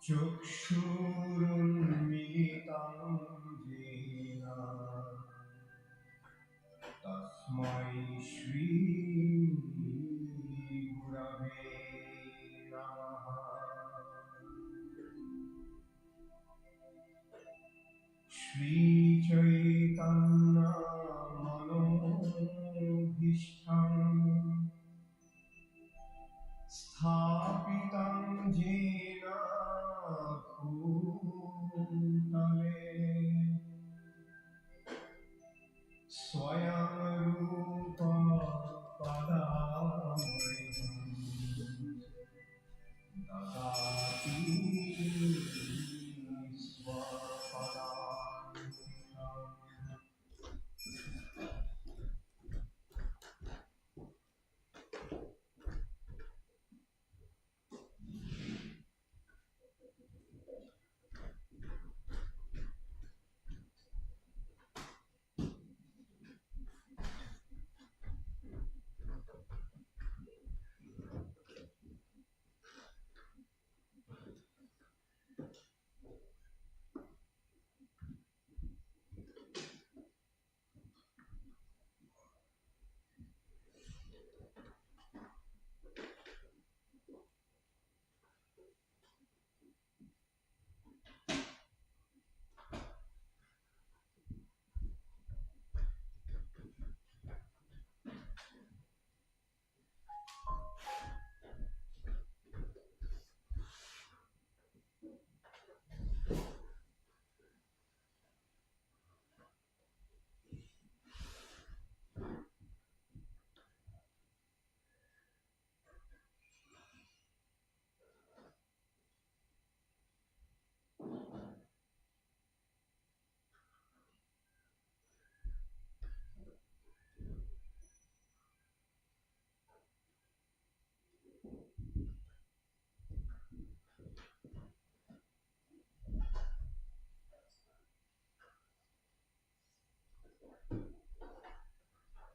चक्षुरुन्मीलितं येन तस्मै श्री गुरवे नमः। श्रीचैतन्य मनोभीष्टं स्थापितं येन भूतले स्वयं रूप कदा ददाति स्वपदान्तिकम्।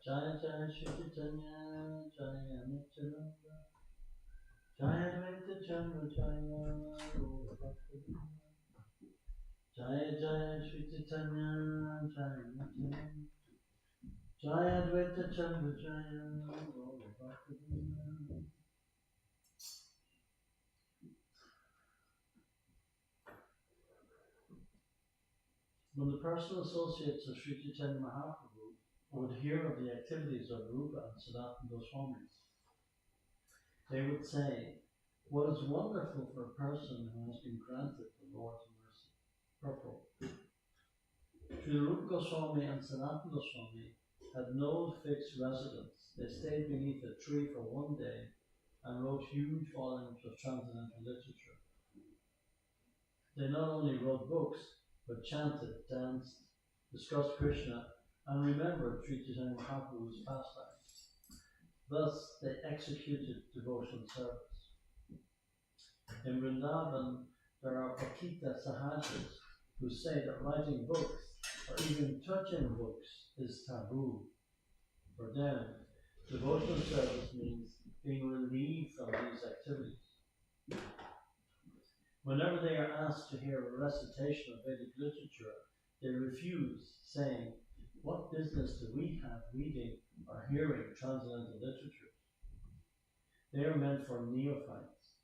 Jaya Jaya Shri Chaitanya, Jaya Nityananda, Jaya Advaita Chandra, Jaya Gaura Bhakta, Jaya Jaya Shri Chaitanya, Jaya Nityananda, Jaya Advaita Chandra, Jaya Gaura Bhakta. When the personal associates of Sri Chaitanya Mahaprabhu would hear of the activities of Rupa and Sanatana Goswamis, they would say, "What is wonderful for a person who has been granted the Lord's mercy." Purport. Sri Rupa Goswami and Sanatana Goswami had no fixed residence. They stayed beneath a tree for one day and wrote huge volumes of transcendental literature. They not only wrote books, but chanted, danced, discussed Krishna, and remembered Sri Chaitanya Mahaprabhu's pastimes. Thus, they executed devotional service. In Vrindavan, there are Pakita Sahajas who say that writing books or even touching books is taboo. For them, devotional service means being relieved from these activities. Whenever they are asked to hear a recitation of Vedic literature, they refuse, saying, "What business do we have reading or hearing transcendental literature?" They are meant for neophytes.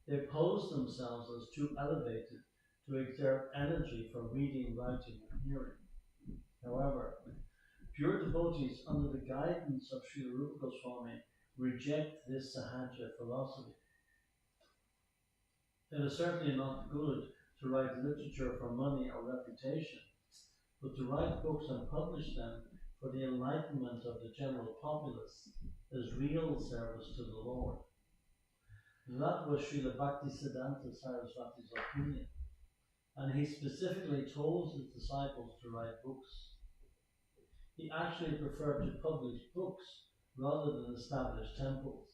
They pose themselves as too elevated to exert energy for reading, writing, and hearing. However, pure devotees under the guidance of Srila Rupa Goswami reject this Sahaja philosophy. It is certainly not good to write literature for money or reputation, but to write books and publish them for the enlightenment of the general populace is real service to the Lord. That was Srila Bhaktisiddhanta Saraswati's opinion, and he specifically told his disciples to write books. He actually preferred to publish books rather than establish temples.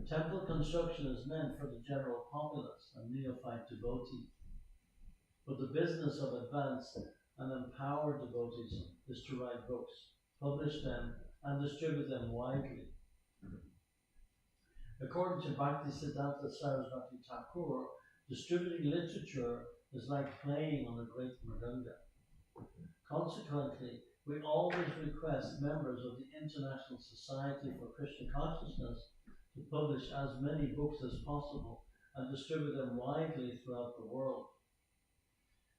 Temple construction is meant for the general populace and neophyte devotees, but the business of advanced and empowered devotees is to write books, publish them, and distribute them widely. According to Bhaktisiddhanta Saraswati Thakur, Distributing literature is like playing on a great mridanga. Consequently, we always request members of the International Society for Krishna Consciousness to publish as many books as possible and distribute them widely throughout the world.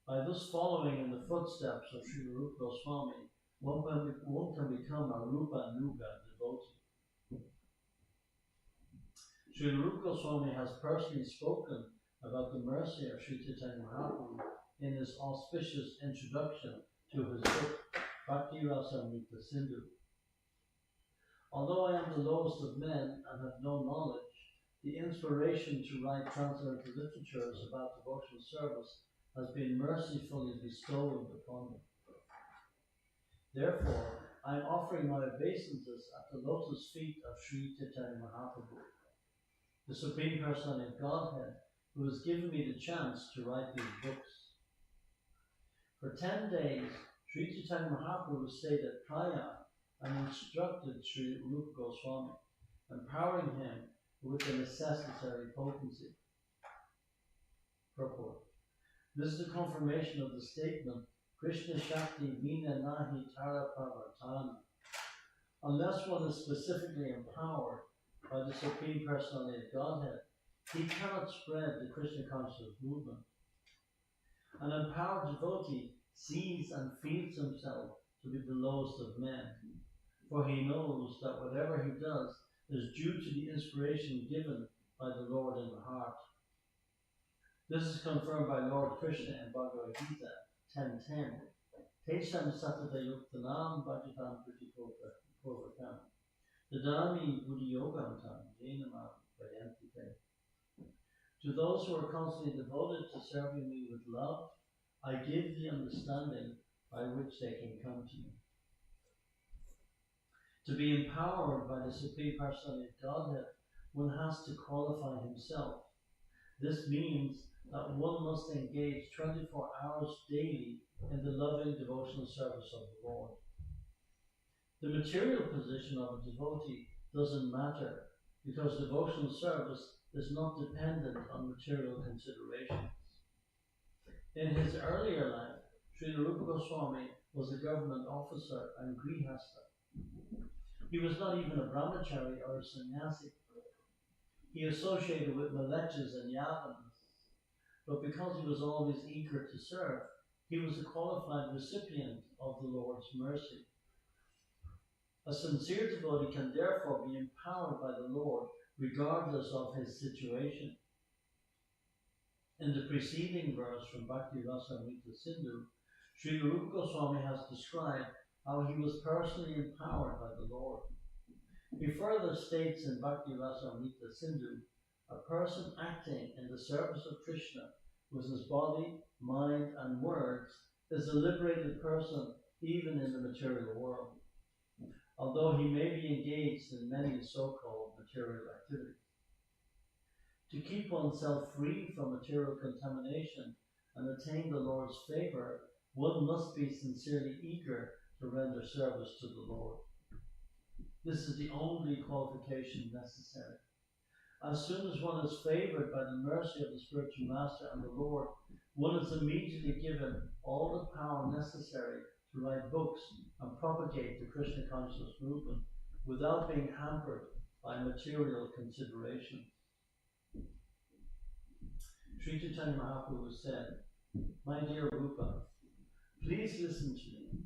By thus following in the footsteps of Sri Rupa Goswami, one can become a Rupa Nuga devotee. Sri Rupa Goswami has personally spoken about the mercy of Sri Chaitanya Mahaprabhu in his auspicious introduction to his book Bhakti Rasamrita Sindhu. Although I am the lowest of men and have no knowledge, the inspiration to write translated literatures about devotional service has been mercifully bestowed upon me. Therefore, I am offering my obeisances at the lotus feet of Sri Chaitanya Mahaprabhu, the Supreme Personality of Godhead, who has given me the chance to write these books. For 10 days, Sri Chaitanya Mahaprabhu stayed at Praya and instructed Sri Rupa Goswami, empowering him with the necessary potency. Purport. This is a confirmation of the statement, Krishna Shakti Vina Nahi Tara Pravartana. Unless one is specifically empowered by the Supreme Personality of Godhead, he cannot spread the Krishna consciousness movement. An empowered devotee sees and feels himself to be the lowest of men, for he knows that whatever he does is due to the inspiration given by the Lord in the heart. This is confirmed by Lord Krishna in Bhagavad Gita 10.10. Tesham satata yuktanam bhajatam pritikovakam. Dadami buddhi yogantam jenamam vayantite. To those who are constantly devoted to serving me with love, I give the understanding by which they can come to me. To be empowered by the Supreme Personality of Godhead, one has to qualify himself. This means that one must engage 24 hours daily in the loving devotional service of the Lord. The material position of a devotee doesn't matter, because devotional service is not dependent on material considerations. In his earlier life, Sri Rupa Goswami was a government officer and grihastha. He was not even a brahmachari or a sannyasi. He associated with malechas and yavanas, but because he was always eager to serve, he was a qualified recipient of the Lord's mercy. A sincere devotee can therefore be empowered by the Lord regardless of his situation. In the preceding verse from Bhakti Rasamrita Sindhu, Sri Rupa Goswami has described how he was personally empowered by the Lord. He further states in Bhakti Rasamrita Sindhu, a person acting in the service of Krishna with his body, mind and words is a liberated person even in the material world, although he may be engaged in many so-called material activities. To keep oneself free from material contamination and attain the Lord's favor, one must be sincerely eager to render service to the Lord. This is the only qualification necessary. As soon as one is favored by the mercy of the spiritual master and the Lord, one is immediately given all the power necessary to write books and propagate the Krishna consciousness movement without being hampered by material considerations. Sri Chaitanya Mahaprabhu said, "My dear Rupa, please listen to me.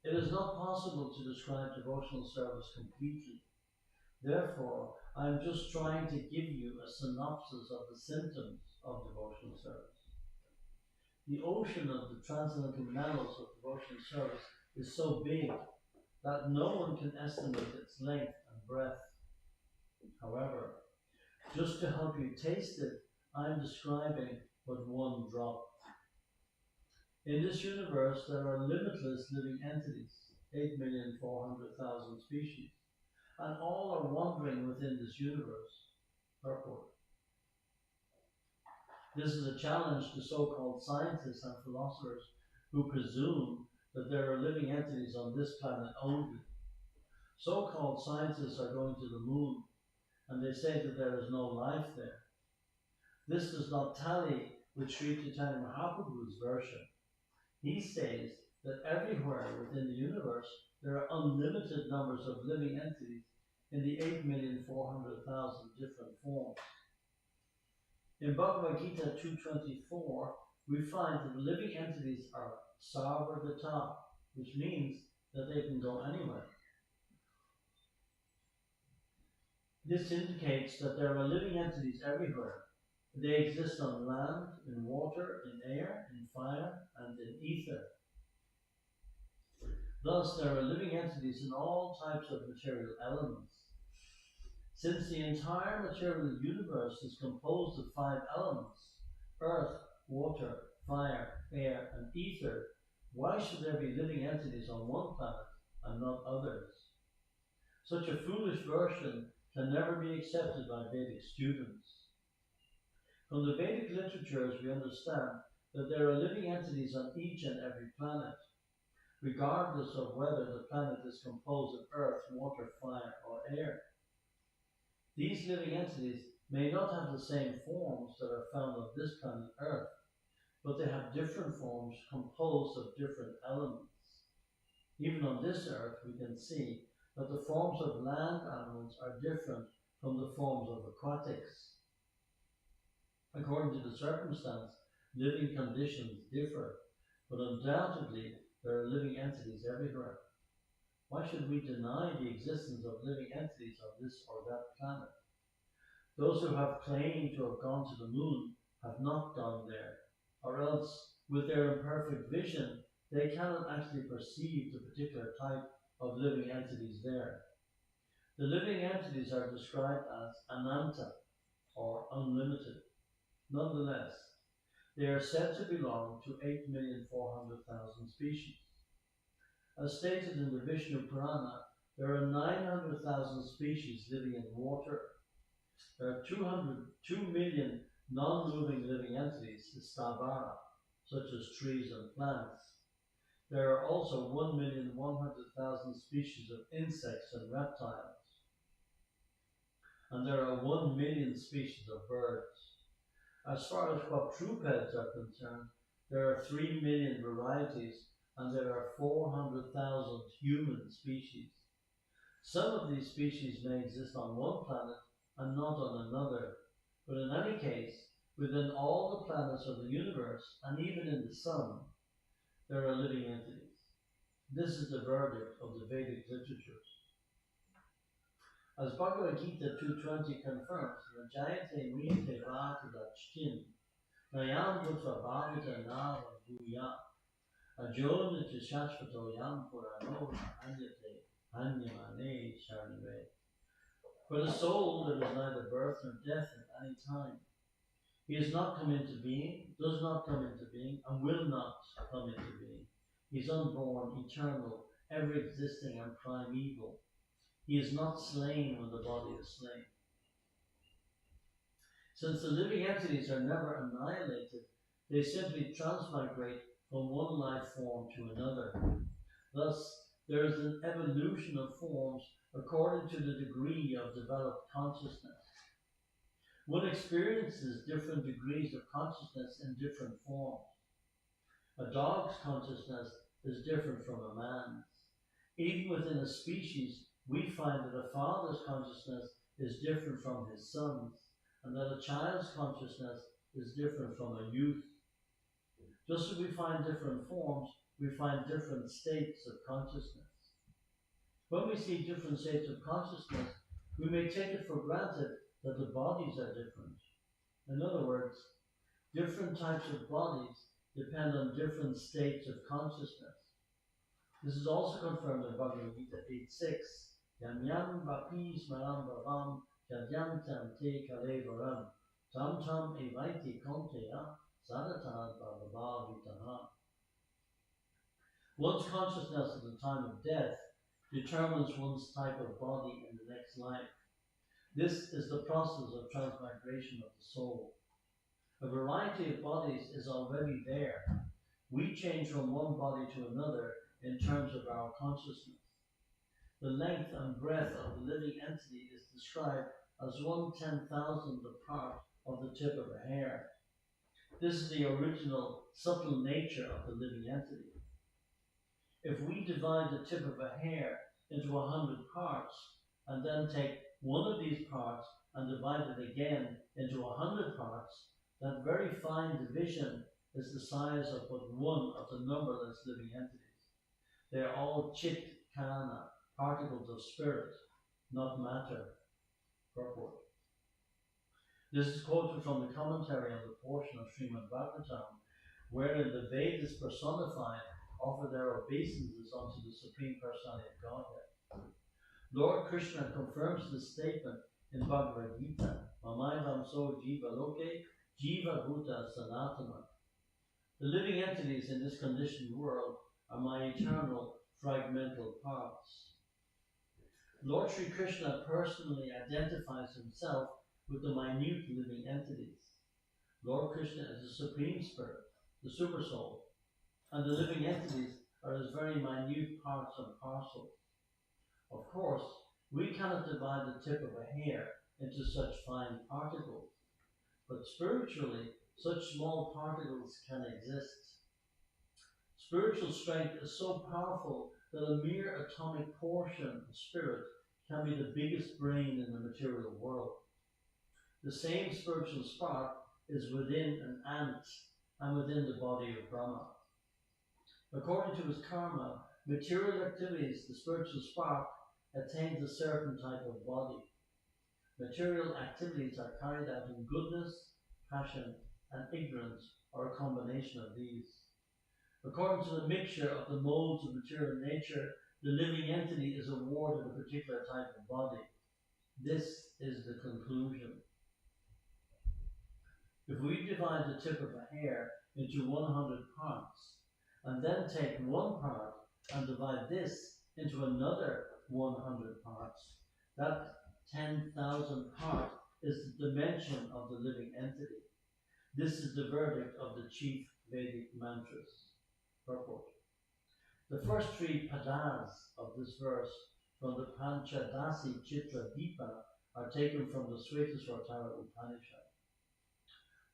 It is not possible to describe devotional service completely. Therefore, I am just trying to give you a synopsis of the symptoms of devotional service. The ocean of the transcendental metals of devotional service is so big that no one can estimate its length and breadth. However, just to help you taste it, I am describing but one drop. In this universe, there are limitless living entities, 8,400,000 species, and all are wandering within this universe. Purport. This is a challenge to so-called scientists and philosophers who presume that there are living entities on this planet only. So-called scientists are going to the moon, and they say that there is no life there. This does not tally with Sri Chaitanya Mahaprabhu's version. He states that everywhere within the universe there are unlimited numbers of living entities in the 8,400,000 different forms. In Bhagavad Gita 2.24, we find that the living entities are sarvagata, which means that they can go anywhere. This indicates that there are living entities everywhere. They exist on land, in water, in air, in fire, and in ether. Thus, there are living entities in all types of material elements. Since the entire material universe is composed of 5 elements, earth, water, fire, air, and ether, why should there be living entities on one planet and not others? Such a foolish version can never be accepted by Vedic students. From the Vedic literatures, we understand that there are living entities on each and every planet, regardless of whether the planet is composed of earth, water, fire, or air. These living entities may not have the same forms that are found on this planet Earth, but they have different forms composed of different elements. Even on this earth, we can see that the forms of land animals are different from the forms of aquatics. According to the circumstance, living conditions differ, but undoubtedly there are living entities everywhere. Why should we deny the existence of living entities on this or that planet? Those who have claimed to have gone to the moon have not gone there, or else, with their imperfect vision, they cannot actually perceive the particular type of living entities there. The living entities are described as ananta, or unlimited. Nonetheless, they are said to belong to 8,400,000 species. As stated in the Vishnu Purana, there are 900,000 species living in water. There are 2 million non-moving living entities, stavara, such as trees and plants. There are also 1,100,000 species of insects and reptiles. And there are 1 million species of birds. As far as quadrupeds are concerned, there are 3 million varieties, and there are 400,000 human species. Some of these species may exist on one planet and not on another, but in any case, within all the planets of the universe, and even in the sun, there are living entities. This is the verdict of the Vedic literatures. As Bhagavad Gita 2.20 confirms, Rajayate Mrite Vakadachtin, Nayam Bhutva Bhavita Nava Bhuya, Ajonati Shashvato Yam Purano Anyate Hanyamane Sharnive. For the soul, there is neither birth nor death at any time. He has not come into being, does not come into being, and will not come into being. He is unborn, eternal, ever-existing, and primeval. He is not slain when the body is slain. Since the living entities are never annihilated, they simply transmigrate from one life form to another. Thus, there is an evolution of forms according to the degree of developed consciousness. One experiences different degrees of consciousness in different forms. A dog's consciousness is different from a man's. Even within a species, we find that a father's consciousness is different from his son's, and that a child's consciousness is different from a youth. Just as we find different forms, we find different states of consciousness. When we see different states of consciousness, we may take it for granted that the bodies are different. In other words, different types of bodies depend on different states of consciousness. This is also confirmed in Bhagavad Gita 8.6. Yam yam vapi smaram bhavam yadyam tam te kalevaram tam tam evaiti konteya sadatad bhavavitaha. One's consciousness at the time of death determines one's type of body in the next life. This is the process of transmigration of the soul. A variety of bodies is already there. We change from one body to another in terms of our consciousness. The length and breadth of the living entity is described as 1/10,000th part of the tip of a hair. This is the original subtle nature of the living entity. If we divide the tip of a hair into 100 parts and then take one of these parts and divide it again into 100 parts, that very fine division is the size of but one of the numberless living entities. They are all chit kana, particles of spirit, not matter. Purport. This is quoted from the commentary on the portion of Srimad Bhagavatam, wherein the Vedas personified offer their obeisances unto the Supreme Personality of Godhead. Lord Krishna confirms this statement in Bhagavad Gita, Mamaivam so jiva loke, jiva bhuta sanatana. The living entities in this conditioned world are my eternal fragmental parts. Lord Sri Krishna personally identifies himself with the minute living entities. Lord Krishna is the Supreme Spirit, the Supersoul, and the living entities are his very minute parts and parcels. Of course, we cannot divide the tip of a hair into such fine particles, but spiritually, such small particles can exist. Spiritual strength is so powerful that a mere atomic portion of spirit can be the biggest brain in the material world. The same spiritual spark is within an ant and within the body of Brahma. According to his karma, material activities, the spiritual spark attains a certain type of body. Material activities are carried out in goodness, passion, and ignorance, or a combination of these. According to the mixture of the modes of material nature, the living entity is awarded a particular type of body. This is the conclusion. If we divide the tip of a hair into 100 parts, and then take one part and divide this into another 100 parts, that 10,000 part is the dimension of the living entity. This is the verdict of the chief Vedic mantras. Purport. The first three padas of this verse from the Panchadasi Chitra Deepa are taken from the Svetasvatara Upanishad.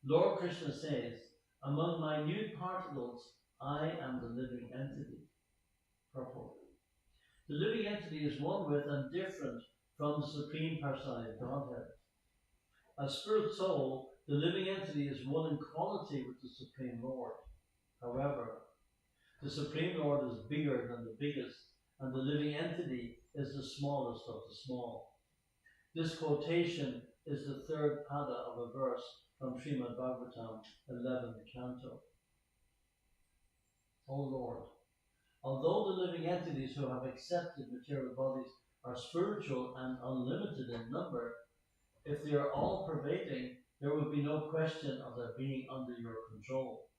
Lord Krishna says, among minute particles, I am the living entity. Purport. The living entity is one with and different from the Supreme Personality of Godhead. As Spirit Soul, the living entity is one in quality with the Supreme Lord. However, the Supreme Lord is bigger than the biggest, and the living entity is the smallest of the small. This quotation is the third pada of a verse from Srimad Bhagavatam, 11th canto. O Lord, although the living entities who have accepted material bodies are spiritual and unlimited in number, if they are all pervading, there would be no question of their being under your control.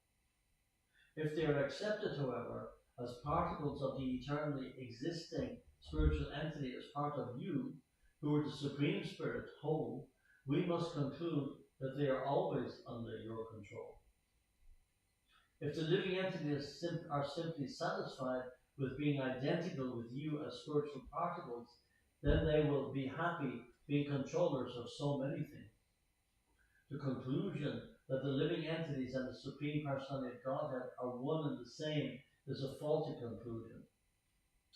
If they are accepted, however, as particles of the eternally existing spiritual entity as part of you, who are the Supreme Spirit whole, we must conclude that they are always under your control. If the living entities are simply satisfied with being identical with you as spiritual particles, then they will be happy being controllers of so many things. The conclusion that the living entities and the Supreme Personality of Godhead are one and the same is a faulty conclusion.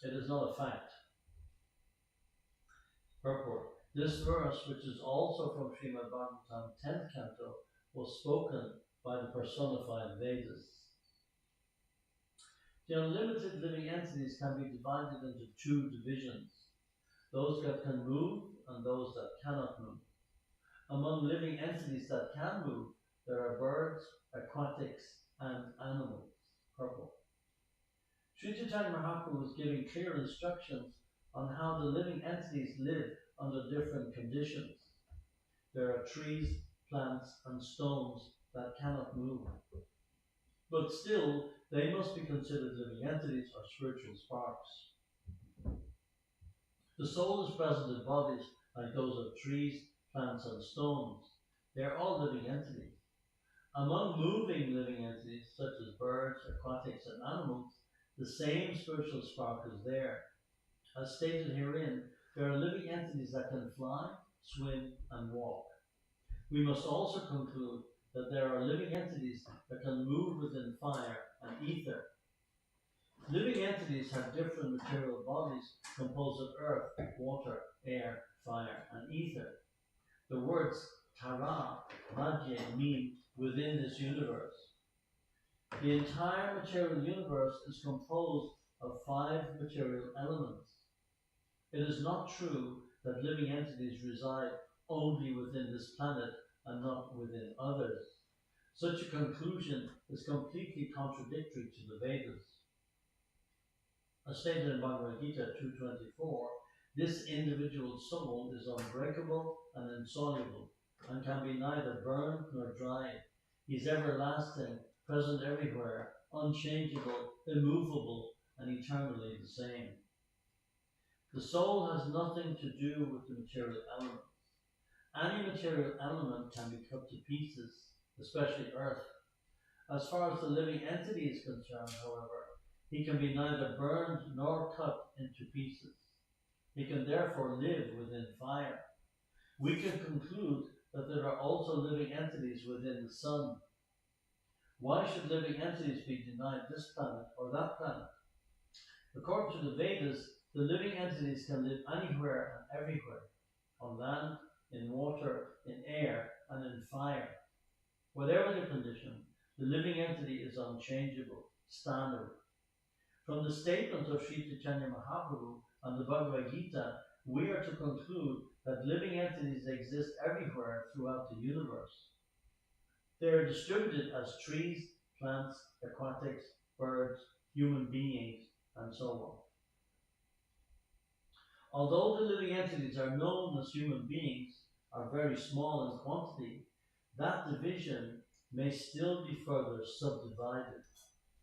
It is not a fact. Purport. This verse, which is also from Srimad Bhagavatam 10th canto, was spoken by the personified Vedas. The unlimited living entities can be divided into two divisions, those that can move and those that cannot move. Among living entities that can move, there are birds, aquatics, and animals. Purple. Sri Chaitanya Mahaprabhu is giving clear instructions on how the living entities live under different conditions. There are trees, plants, and stones that cannot move. But still, they must be considered living entities or spiritual sparks. The soul is present in bodies like those of trees, plants, and stones. They are all living entities. Among moving living entities, such as birds, aquatics, and animals, the same spiritual spark is there. As stated herein, there are living entities that can fly, swim, and walk. We must also conclude that there are living entities that can move within fire and ether. Living entities have different material bodies composed of earth, water, air, fire, and ether. The words Tara, Vajya mean within this universe. The entire material universe is composed of 5 material elements. It is not true that living entities reside only within this planet and not within others. Such a conclusion is completely contradictory to the Vedas. As stated in Bhagavad Gita 2.24, this individual soul is unbreakable and insoluble, and can be neither burned nor dried. He is everlasting, present everywhere, unchangeable, immovable, and eternally the same. The soul has nothing to do with the material elements. Any material element can be cut to pieces, especially earth. As far as the living entity is concerned, however, he can be neither burned nor cut into pieces. He can therefore live within fire. We can conclude that there are also living entities within the sun. Why should living entities be denied this planet or that planet? According to the Vedas, the living entities can live anywhere and everywhere, on land, in water, in air, and in fire. Whatever the condition, the living entity is unchangeable, standard. From the statement of Sri Chaitanya Mahaprabhu and the Bhagavad Gita, we are to conclude that living entities exist everywhere throughout the universe. They are distributed as trees, plants, aquatics, birds, human beings, and so on. Although the living entities are known as human beings, are very small in quantity, that division may still be further subdivided.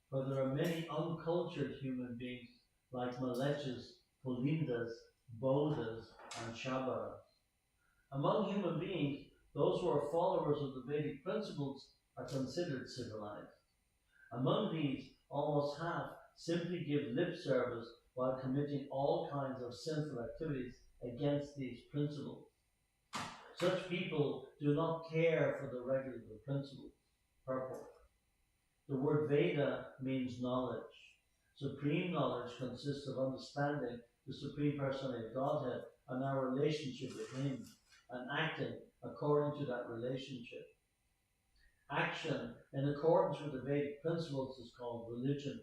For there are many uncultured human beings like Malechas, Pulindas, Bodhas, and Shabaras. Among human beings, those who are followers of the Vedic principles are considered civilized. Among these, almost half simply give lip service while committing all kinds of sinful activities against these principles. Such people do not care for the regular principles. Purport. The word Veda means knowledge. Supreme knowledge consists of understanding the Supreme Personality of Godhead and our relationship with Him, and acting according to that relationship. Action in accordance with the Vedic principles is called religion.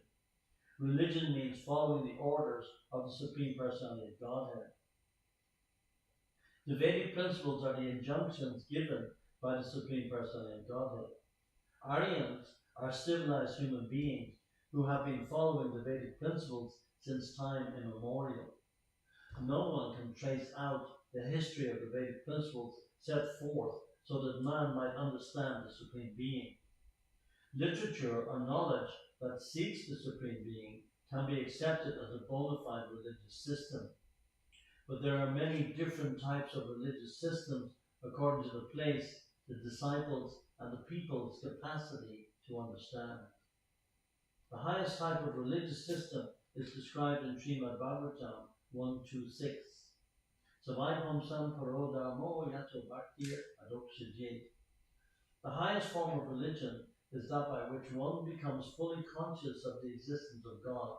Religion means following the orders of the Supreme Personality of Godhead. The Vedic principles are the injunctions given by the Supreme Personality of Godhead. Aryans are civilized human beings who have been following the Vedic principles since time immemorial. No one can trace out the history of the Vedic principles set forth so that man might understand the Supreme Being. Literature or knowledge that seeks the Supreme Being can be accepted as a bona fide religious system. But there are many different types of religious systems according to the place, the disciples, and the people's capacity to understand. The highest type of religious system is described in Srimad Bhagavatam 126. Savaipamsam parodharmo yato bhaktir adokshajit. The highest form of religion is that by which one becomes fully conscious of the existence of God,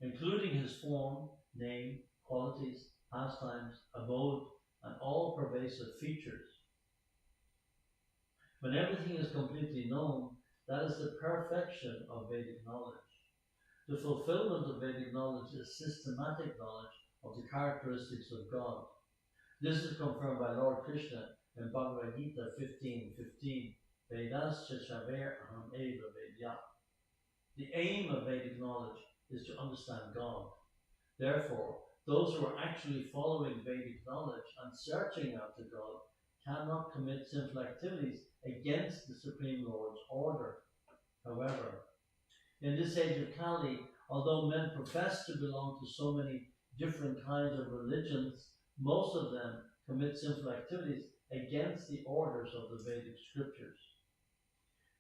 including His form, name, qualities, pastimes, abode, and all pervasive features. When everything is completely known, that is the perfection of Vedic knowledge. The fulfillment of Vedic knowledge is systematic knowledge of the characteristics of God. This is confirmed by Lord Krishna in Bhagavad Gita 15:15. Vedas chashaver aham eva vedya. The aim of Vedic knowledge is to understand God. Therefore, those who are actually following Vedic knowledge and searching after God cannot commit sinful activities against the Supreme Lord's order. However, in this age of Kali, although men profess to belong to so many different kinds of religions, most of them commit sinful activities against the orders of the Vedic scriptures.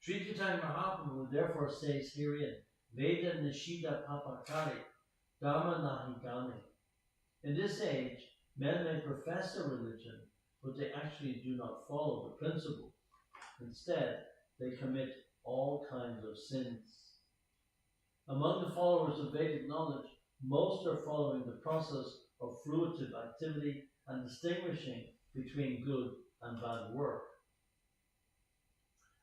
Sri Chaitanya Mahaprabhu therefore says herein, Veda Nishida Papakari, Dharma Nahi Gani. In this age, men may profess a religion, but they actually do not follow the principle. Instead, they commit all kinds of sins. Among the followers of Vedic knowledge, most are following the process of fruitive activity and distinguishing between good and bad work.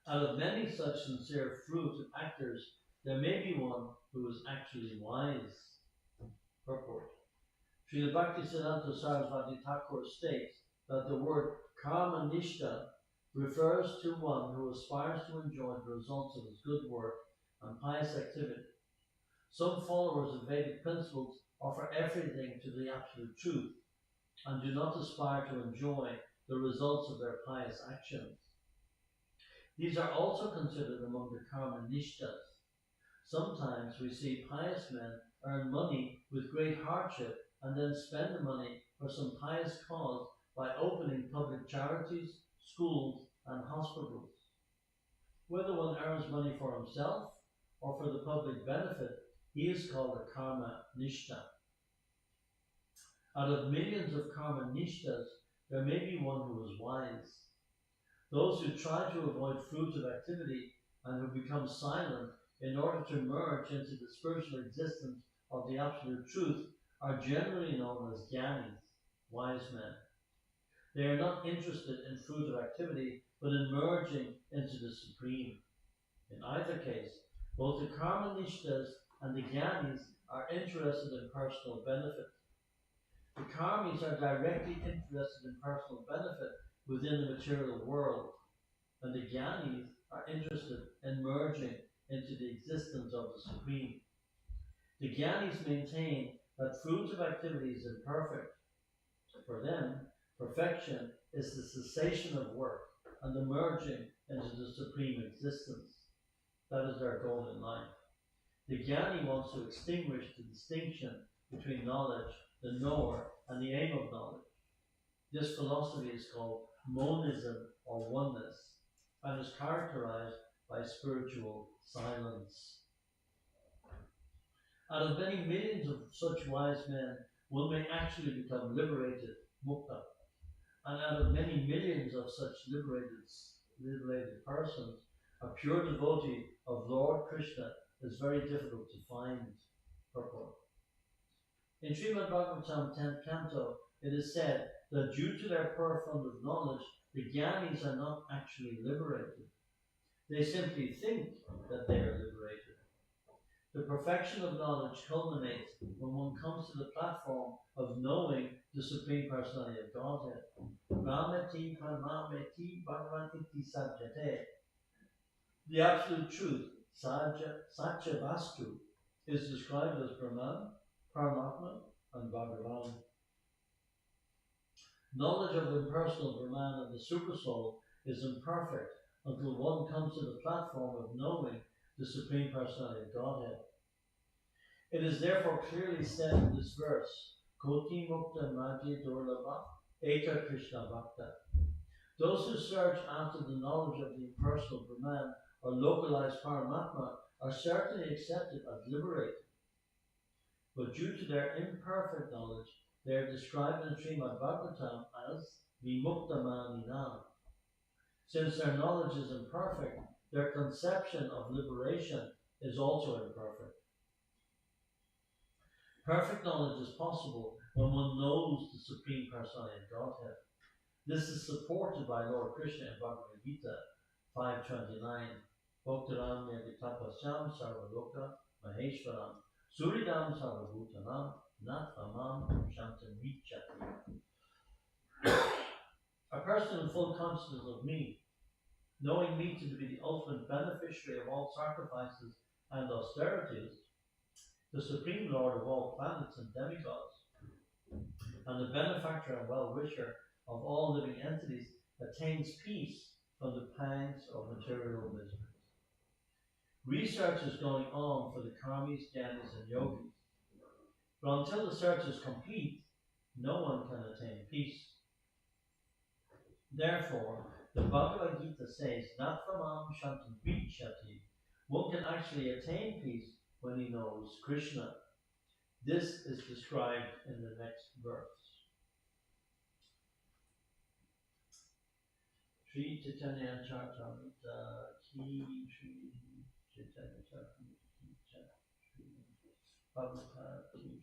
Out of many such sincere fruitive actors, there may be one who is actually wise. Purport. Srila Bhaktisiddhanta Sarasvati Thakur states that the word karma nishta refers to one who aspires to enjoy the results of his good work and pious activity. Some followers of Vedic principles offer everything to the absolute truth and do not aspire to enjoy the results of their pious actions. These are also considered among the karma nishtas. Sometimes we see pious men earn money with great hardship and then spend the money for some pious cause by opening public charities, schools, and hospitals. Whether one earns money for himself or for the public benefit, he is called a karma nishta. Out of millions of karma nishtas, there may be one who is wise. Those who try to avoid fruitive activity and who become silent in order to merge into the spiritual existence of the absolute truth are generally known as jnanis, wise men. They are not interested in fruitive activity, but in merging into the Supreme. In either case, both the karma nishtas and the jnanis are interested in personal benefit. The karmis are directly interested in personal benefit within the material world, and the jnanis are interested in merging into the existence of the Supreme. The jnanis maintain that fruitive activity is imperfect. For them, perfection is the cessation of work and the merging into the Supreme existence. That is their goal in life. The jnani wants to extinguish the distinction between knowledge, the knower, and the aim of knowledge. This philosophy is called monism or oneness and is characterized by spiritual silence. Out of many millions of such wise men, one may actually become liberated, mukta. And out of many millions of such liberated persons, a pure devotee of Lord Krishna is very difficult to find. Purport. In Srimad Bhagavatam 10th canto, it is said that due to their poor fund of knowledge, the jnanis are not actually liberated. They simply think that they are liberated. The perfection of knowledge culminates when one comes to the platform of knowing the Supreme Personality of Godhead. Rameti Paramameti Bhagavaniti Sajjate. The absolute truth, Satya Vastu, is described as Brahman, Paramatma, and Bhagavan. Knowledge of the impersonal Brahman and the Supersoul is imperfect until one comes to the platform of knowing the Supreme Personality of Godhead. It is therefore clearly said in this verse, Koti Mukta Madhya Durlabha Eta Krishna Bhakta. Those who search after the knowledge of the impersonal Brahman or localized Paramatma are certainly accepted as liberated. But due to their imperfect knowledge, they are described in Srimad Bhagavatam as Vimukta Maninam. Since their knowledge is imperfect, their conception of liberation is also imperfect. Perfect knowledge is possible when one knows the Supreme Personality of Godhead. This is supported by Lord Krishna in Bhagavad Gita 5.29. Bhaktaram yaditapasyam sarvaloka maheshwaram suridam sarvabhutanam natramam shantamrichati. A person in full consciousness of me, knowing me to be the ultimate beneficiary of all sacrifices and austerities, the Supreme Lord of all planets and demigods, and the benefactor and well-wisher of all living entities, attains peace from the pangs of material miseries. Research is going on for the karmis, jnanis, and yogis, but until the search is complete, no one can attain peace. Therefore, the Bhagavad Gita says, Natramam Shantam Vichati. One can actually attain peace when he knows Krishna. This is described in the next verse. Sri Chaitanya Charitamrita Ki Sri Chaitanya Charitamrita Ki Sri Prabhupada Ki